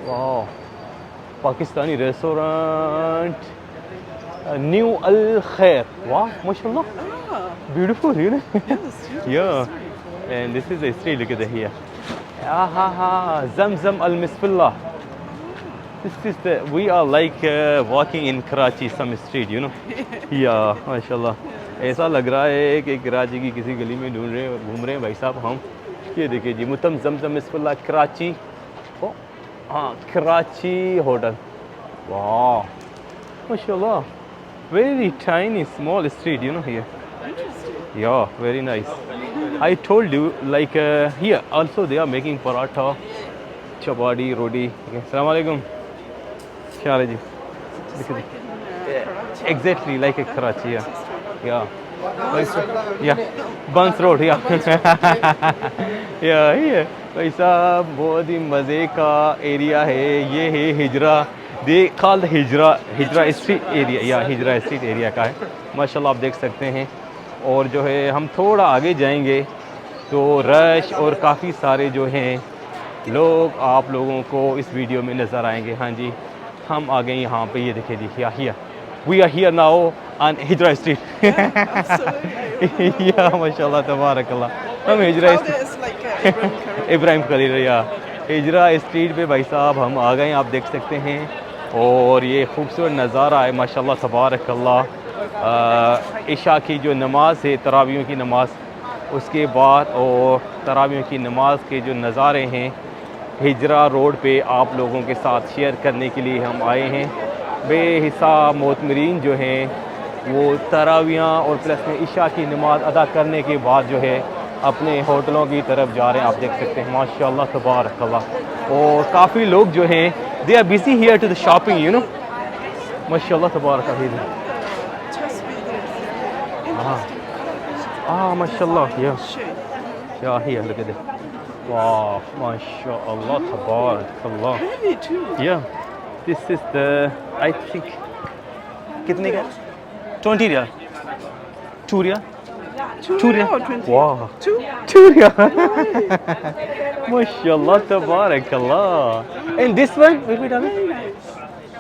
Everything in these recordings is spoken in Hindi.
वाह, पाकिस्तानी रेस्टोरेंट न्यू अल खैर. वाह, माशाल्लाह, beautiful, you know. Yeah, and this is the street. Look at it here. Zamzam Al Misfillah. This is the, we are like walking in Karachi some street, you know. Yeah, माशाल्लाह. ऐसा लग रहा है कि कराची की किसी गली में घूम रहे हैं भाई साहब हम. ये देखिए जी, मुतम जमजम मिसफिल्लाह कराची. ओ हाँ, कराची होटल. वाह, माशाल्लाह. Very tiny small street, you know, here. Yeah, very nice. I told you, like here also they are making paratha, chapati, roti. Okay. Assalamu alaikum. क्या हाल है जी? Exactly like a Karachi, yeah. Yeah. Yeah. Buns Road, yeah. Yeah, yeah. भाई साहब बहुत ही मज़े का एरिया है. ये है हिजरा. दे कॉल्ड हिजरा स्ट्रीट एरिया, या हिजरा स्ट्रीट एरिया का है. माशाल्लाह आप देख सकते हैं. और जो है हम थोड़ा आगे जाएंगे तो रश और काफ़ी सारे जो हैं लोग आप लोगों को इस वीडियो में नज़र आएंगे. हाँ जी, हम आ गए यहाँ पे. ये देखिए जी, here we are here now on Hijra street. या माशाल्लाह तबारकल्लाह. हम हिजरा इब्राहिम खलील, या हिजरा स्ट्रीट पे भाई साहब हम आ गए, आप देख सकते हैं. और ये खूबसूरत नज़ारा है माशाल्लाह तबारकल्लाह. इशा की जो नमाज है, तरावियों की नमाज, उसके बाद और तरावियों की नमाज के जो नज़ारे हैं हिजरा रोड पे आप लोगों के साथ शेयर करने के लिए हम आए हैं. बेहिसाब मोतमरीन जो हैं वो तरावियाँ और प्लस में इशा की नमाज अदा करने के बाद जो है अपने होटलों की तरफ जा रहे हैं. आप देख सकते हैं माशाल्लाह तबारकल्लाह. और काफ़ी लोग जो हैं they are busy here to the shopping, you know. माशाल्लाह तबारकल्लाह. माशाल्लाह. या हियर लुक एट दिस. वाह, माशाल्लाह तबारकल्लाह. या this is the, I think कितने का? 20 रियाल. 2 रियाल. 2 रियाल. वाह, 2 रियाल. माशाल्लाह तबारकल्लाह. And this one wait wait,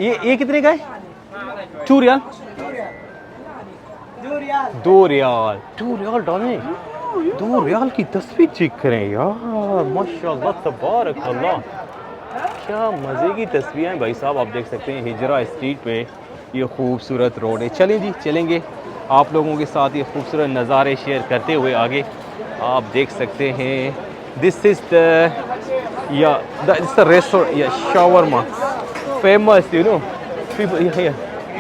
ये कितने का है? 2 रियाल. 2 रियाल. 2 रियाल डालें. 2 रियाल की तस्वीर चेक करें यार. माशाल्लाह तबारकल्लाह, क्या मज़े की तस्वीरें हैं भाई साहब. आप देख सकते हैं हिजरा स्ट्रीट पे ये खूबसूरत रोड है. चलें जी, चलेंगे आप लोगों के साथ ये खूबसूरत नज़ारे शेयर करते हुए आगे. आप देख सकते हैं दिस इज़ द रेस्टोरेंट, या shawarma famous, you know people.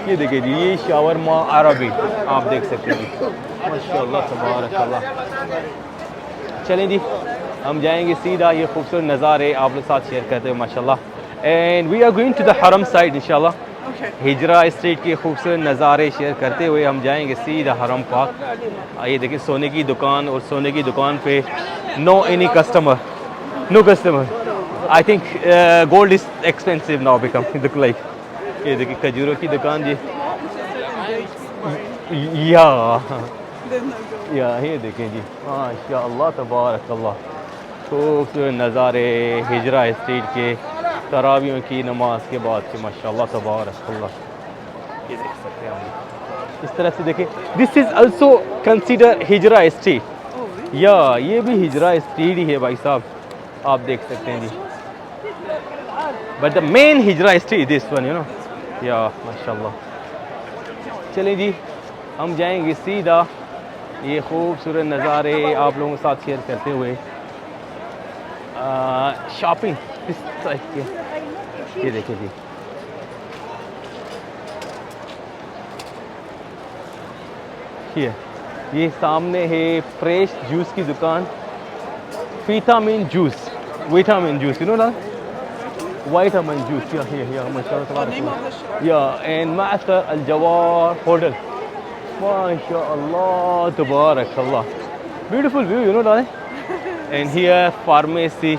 ये देखिए जी, ये शावरमा अरबी आप देख सकते हैं. माशाल्लाह तबारकल्लाह. चलें जी, हम जाएंगे सीधा ये खूबसूरत नज़ारे आप लोग साथ शेयर करते हुए माशाल्लाह. And we are going to the हरम साइड इंशाल्लाह. हिजरा स्ट्रीट के खूबसूरत नज़ारे शेयर करते हुए हम जाएंगे सीधा हरम पाक. ये देखिए सोने की दुकान, और सोने की दुकान पे no customer. I think gold is expensive now become look like. ये देखिए खजूरों की दुकान जी. या ये देखें जी, माशाअल्लाह तबारकल्लाह. खूबसूरत नज़ारे हिजरा स्ट्रीट के तरावियों की नमाज के बाद के माशाअल्लाह तबारकल्लाह. ये देख सकते हैं हम इस तरह से. देखें, this is also consider Hijra street. या ये भी हिजरा स्ट्रीट ही है भाई साहब, आप देख सकते हैं जी. But the main Hijra street this one, you know. या माशाअल्लाह. चलें जी, हम जाएंगे सीधा ये खूबसूरत नज़ारे आप लोगों के साथ शेयर करते हुए शॉपिंग इस टाइप के. ये देखिए जी, ये सामने है फ्रेश जूस की दुकान. विटामिन जूस, यू नो ना, विटामिन जूस. या माशाअल्लाह. या एंड मास्टर अल जवार होटल. माशाअल्लाह तबारकल्लाह. ब्यूटीफुल व्यू, यू नो ना. एंड हियर फार्मेसी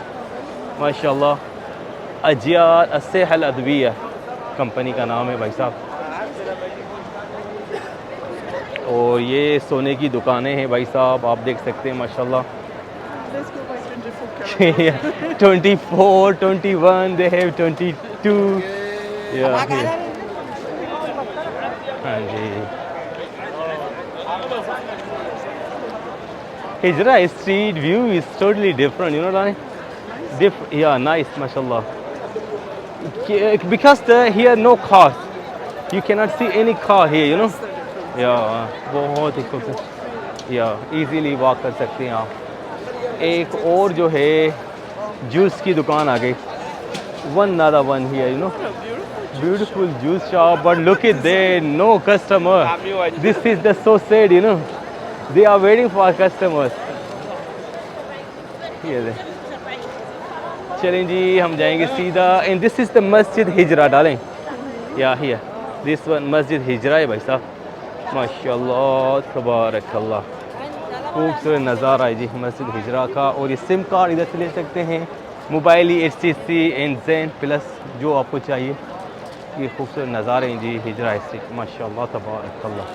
माशाअल्लाह. अजियार अस्सेहल अदविया कंपनी का नाम है भाई साहब. और ये सोने की दुकानें हैं भाई साहब, आप देख सकते हैं माशाल्लाह. Let's go by 24 characters. Yeah, 24, 21, they have 22. Yeah, here. हाँ जी, Hijra street view is totally different, you know, Rani? Yeah, nice, mashallah. Because here no cars, you cannot see any car here, you know. Yeah, बहुत ही खूबसूरत. Yeah, easily walk कर सकते हैं आप. एक और जो है जूस की दुकान आ गई. One another one here, you know. Beautiful juice shop, but look at there, no customer. This is the so sad, you know. They are waiting for customers. Here they. चलें जी, हम जाएंगे सीधा. And this is the Masjid Hijra, darling. Yeah, here. This one Masjid Hijra है भाई साहब. माशाल्लाह, तबारकल्लाह. खूबसूरत नज़ारा है जी मस्जिद हिजरा का. और ये सिम कार्ड इधर से ले सकते हैं. Mobile HTC and Zen plus जो आपको चाहिए. ये खूबसूरत नज़ारे हैं जी हिजरा स्ट्रीट. माशाल्लाह, तबारकल्लाह.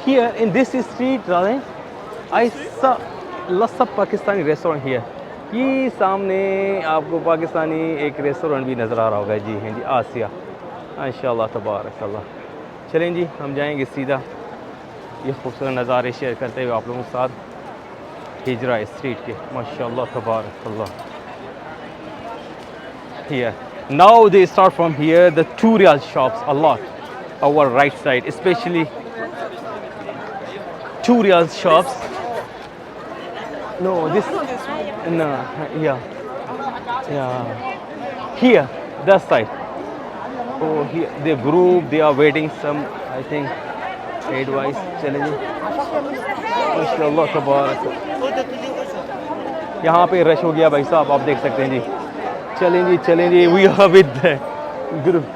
Here in this street, darling, I saw lots of Pakistani restaurant here. ये सामने आपको पाकिस्तानी एक रेस्टोरेंट भी नज़र आ रहा होगा जी. हैं जी, आसिया. माशाल्लाह, तबारकल्लाह. चलें जी, हम जाएंगे सीधा. ये खूबसूरत नज़ारे शेयर करते हुए आप लोगों के साथ हिजरा स्ट्रीट के. माशाल्लाह, तबारकल्लाह. Here, now they start from here the 2 Riyal shops a lot. Our right side, especially 2 Riyal shops. No, this. No, yeah. Here, that side. Oh, here the group they are waiting. Some, I think, advice. चलेंगे. माशाल्लाह, तबारक. यहाँ पे रश हो गया भाई साहब, आप देख सकते हैं जी. चलें जी. We are with the group.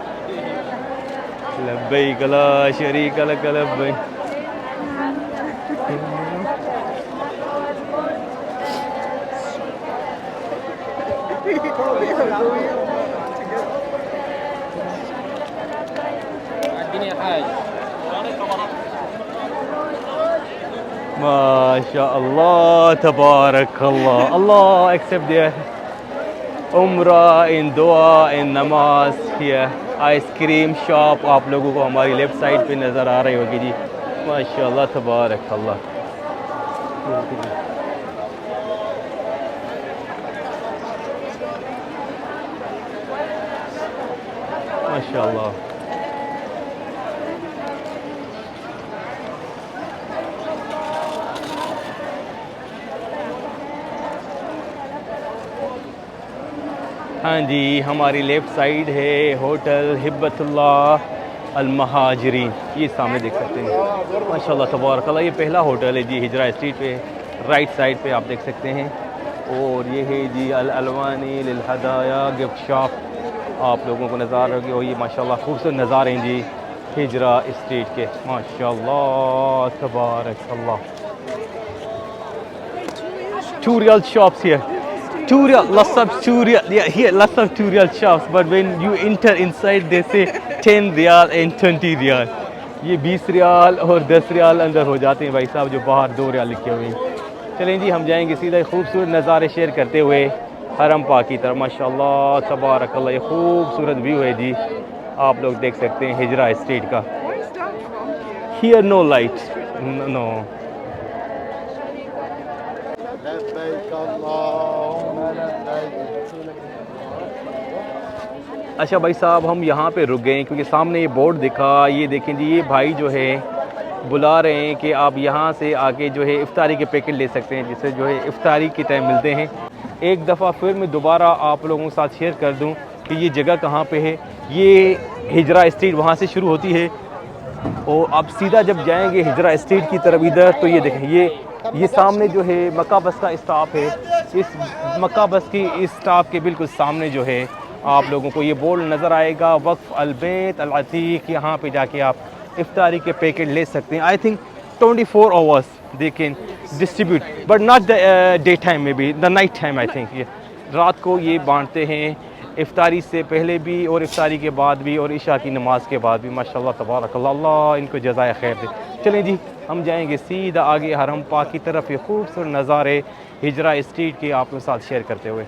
लब्बैक ला शरीक luck Labbaik. MashaAllah, tabarakallah. Allah accept their umrah in dua in namaz. Here ice cream shop आप लोगों को हमारी लेफ्ट साइड पे नज़र आ रही होगी जी. माशाअल्लाह, तबारकल्लाह. माशाअल्लाह. हाँ जी, हमारी लेफ़्ट साइड है होटल हिब्बतुल्लाह अल महाजरीन. ये सामने देख सकते हैं. माशाल्लाह, तबारकल्लाह. ये पहला होटल है जी हिजरा स्ट्रीट पे. राइट साइड पे आप देख सकते हैं. और ये है जी अल अलवानी लिल हदाया गिफ्ट शॉप. आप लोगों को नज़ारा होगी. और ये माशाल्लाह खूबसूरत नज़ारे हैं जी हिजरा स्ट्रीट के. माशाल्लाह, तबारकल्लाह. 2 Riyal shops here. 2 Riyal, lots of 2 Riyal. Yeah, here lots of 2 Riyal shops. But when you enter inside, they say 10 Riyal and 20 Riyal. ये 20 रियाल और 10 रियाल अंदर हो जाते हैं भाई साहब, जो बाहर 2 रियाल लिखे हुए हैं. चलें जी, हम जाएंगे सीधा खूबसूरत नज़ारे शेयर करते हुए हरम पाक की तरफ. माशाल्लाह, तबारकल्लाह. ये खूबसूरत व्यू है जी, आप लोग देख सकते हैं हिजरा स्ट्रीट का. Here no light, no. अच्छा भाई साहब, हम यहाँ पे रुक गए क्योंकि सामने ये बोर्ड दिखा. ये देखें जी, ये भाई जो है बुला रहे हैं कि आप यहाँ से आके जो है इफ्तारी के पैकेट ले सकते हैं, जिससे जो है इफ्तारी के टाइम मिलते हैं. एक दफ़ा फिर मैं दोबारा आप लोगों के साथ शेयर कर दूँ कि ये जगह कहाँ पे है. ये हिजरा स्ट्रीट वहाँ से शुरू होती है और आप सीधा जब जाएंगे हिजरा स्ट्रीट की तरफ इधर, तो ये देखें, ये सामने जो है मक्का बस का स्टॉप है. इस मक्का बस की इस स्टॉप के बिल्कुल सामने जो है आप लोगों को ये बोर्ड नज़र आएगा, वक्फ अलबैत अल अतीक. यहाँ पे जाके आप इफ्तारी के पैकेट ले सकते हैं. I think 24 hours they can distribute, but not the day time में भी, the night time. I think ये रात को ये बांटते हैं इफ्तारी से पहले भी और इफ्तारी के बाद भी और इशा की नमाज के बाद भी माशाल्लाह तबारकल्लाह, अल्लाह इनको जज़ाए खैर दे। चलें जी, हम जाएंगे सीधा आगे हरम पाक की तरफ। ये खूबसूरत नज़ारे हिजरा स्ट्रीट के आप लोगों के साथ शेयर करते हुए।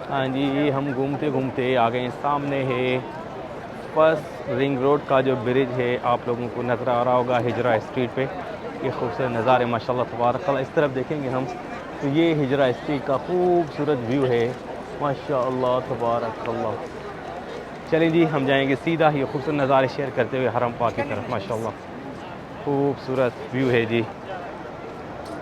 हाँ जी, हम घूमते घूमते आ गए, सामने है फर्स्ट रिंग रोड का जो ब्रिज है, आप लोगों को नज़र आ रहा होगा हिजरा स्ट्रीट पे। ये खूबसूरत नज़ारे माशाल्लाह तबारकल्लाह। इस तरफ देखेंगे हम तो ये हिजरा स्ट्रीट का खूबसूरत व्यू है माशाल्लाह तबारकल्लाह। चलें जी, हम जाएंगे सीधा ये खूबसूरत नज़ारे शेयर करते हुए हरम पाक की तरफ। माशाल्लाह खूबसूरत व्यू है जी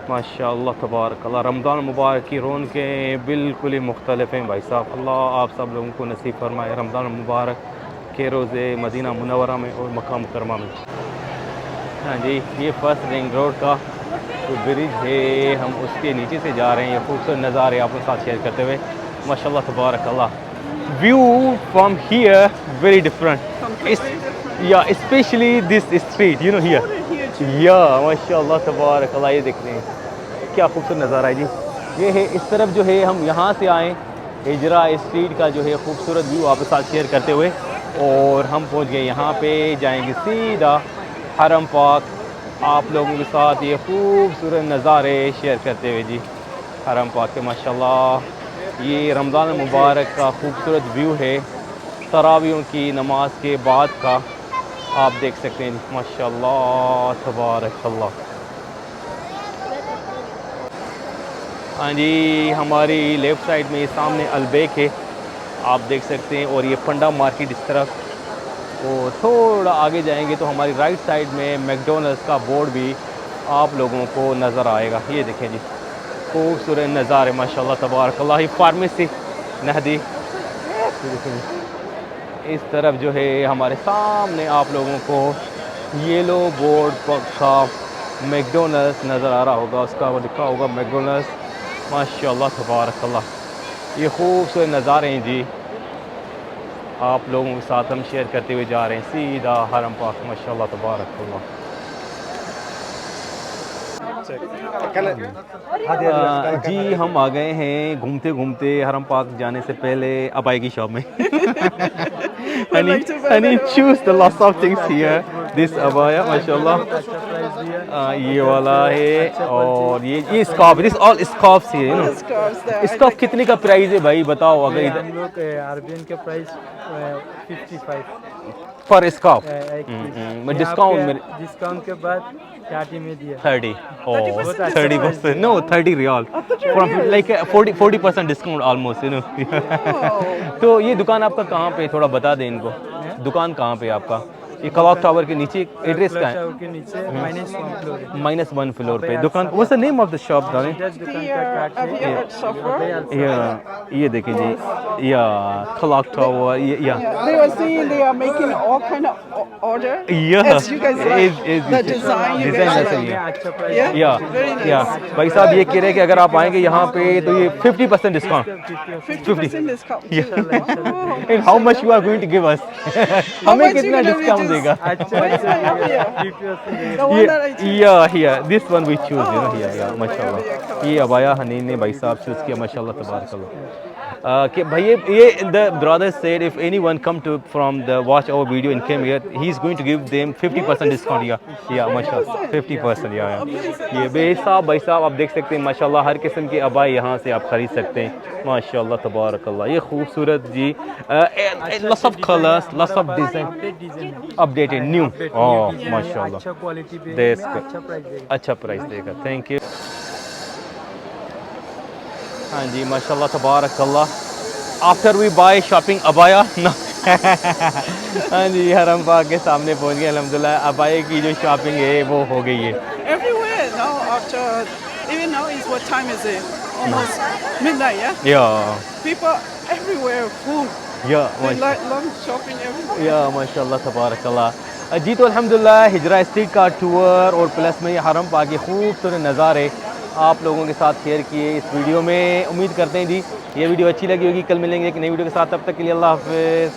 माशाल्लाह तबारकल्लाह। रमज़ान मुबारक की रौनकें बिल्कुल ही मुख्तलिफ हैं भाई साहब। अल्लाह आप सब लोगों को नसीब फरमाए रमज़ान मुबारक के रोज़े मदीना मुनव्वरा में और मक्का मुकरमा में। हाँ जी, ये फर्स्ट रिंग रोड का जो ब्रिज है, हम उसके नीचे से जा रहे हैं। ये खूबसूरत नज़ारे आपके साथ शेयर करते हुए माशाल्लाह तबारकल्लाह। View from here very different, या specially this street you know here, या माशाल्लाह तबारकल्लाह। ये देखते हैं क्या खूबसूरत नज़ारा है जी। ये है इस तरफ जो है, हम यहाँ से आए हिजरा स्ट्रीट का जो है खूबसूरत व्यू आपके साथ शेयर करते हुए, और हम पहुँच गए यहाँ पे। जाएंगे सीधा हरम पाक आप लोगों के साथ ये खूबसूरत नज़ारे शेयर करते हुए जी हरम पाक के। माशाल्लाह ये रमज़ान मुबारक का खूबसूरत व्यू है तरावियों की नमाज के बाद का, आप देख सकते हैं माशाल्लाह तबारकल्लाह। हाँ जी, हमारी लेफ़्ट साइड में सामने अलबेक है, आप देख सकते हैं, और ये पंडा मार्केट इस तरफ। और थोड़ा आगे जाएंगे तो हमारी राइट साइड में मैकडॉनल्ड्स का बोर्ड भी आप लोगों को नज़र आएगा। ये देखें जी खूबसूरत नज़ारे माशाल्लाह तबारकल्लाह। ये फार्मेसी नहदी, इस तरफ जो है हमारे सामने आप लोगों को येलो बोर्ड का मैकडॉनल्ड्स नज़र आ रहा होगा, उसका वो लिखा होगा मैकडॉनल्ड्स माशाल्लाह तबारकल्लाह। ये खूबसूरत नज़ारे हैं जी, आप लोगों के साथ हम शेयर करते हुए जा रहे हैं सीधा हरम पाक माशाल्लाह तबारकल्लाह। जी, हम आ गए हैं घूमते घूमते हरम पाक जाने से पहले अबाई की शॉप में। Honey choose the lots of things here, this abaya माशाल्लाह, ये वाला है, और ये स्कार्फ, दिस ऑल स्कार्फ्स है, यू नो। स्कार्फ कितने का प्राइस है भाई बताओ? अगर इधर हम लोग अरबियन के प्राइस 55 पर स्कार्फ डिस्काउंट के बाद 30 में दिया 30 30%, no 30 riyal, from like 40% discount almost, you know. तो ये दुकान आपका कहाँ पे, थोड़ा बता दें इनको, दुकान कहाँ पे आपका? ये क्लॉक टावर के नीचे, एड्रेस का है? के नीचे -1 फ्लोर पे दुकान। What's the name of the shop darling? ये देखें जी, या क्लॉक टावर, या They were saying they are making all kind of order. As you guys like, the design you guys ऐसा like. ही है। अच्छा प्राइस Yeah, very nice. या भाई साहब ये कह रहे हैं कि अगर आप आएंगे यहाँ पे तो ये 50% discount. 50% discount. Oh. And how much you are going to give us? हमें कितना डिस्काउंट देगा? Where's my up here? The one that I choose. या this one we choose, you know, या माशाल्लाह। ये अबाया हनीन ने भाई साहब चूज किया माशाल्लाह तबारकल्लाह। कि भाई ये the brother said if anyone come to from the watch our video in came here he is going to give them 50% discount. या माशाल्लाह 50%, या ये भाई साहब आप देख सकते हैं माशाल्लाह हर किस्म के अबाई यहाँ से आप खरीद सकते हैं माशाल्लाह तबारकल्लाह। ये खूबसूरत जी, lots of colours, lots of design, updated new, oh माशाल्लाह, अच्छा क्वालिटी पे अच्छा प्राइस देगा। Thank you. हाँ जी माशाल्लाह तबारकल्लाह। आफ्टर वी बाय शॉपिंग अबाया ना हाँ जी, हरम पाक के सामने पहुंच गए अल्हम्दुलिल्लाह। अबाया की जो शॉपिंग है वो हो गई है। Everywhere now after, even now is what time is it? Almost midnight, yeah? या People everywhere, food. They like long shopping everywhere. या माशाल्लाह तबारकल्लाह। जी, तो अल्हम्दुलिल्लाह हिजरा स्ट्रीट का टूर और प्लस में ये हरम पाक के खूबसूरत नज़ारे आप लोगों के साथ शेयर किए इस वीडियो में। उम्मीद करते हैं जी ये वीडियो अच्छी लगी होगी। कल मिलेंगे एक नई वीडियो के साथ, तब तक के लिए अल्लाह हाफ़िज़।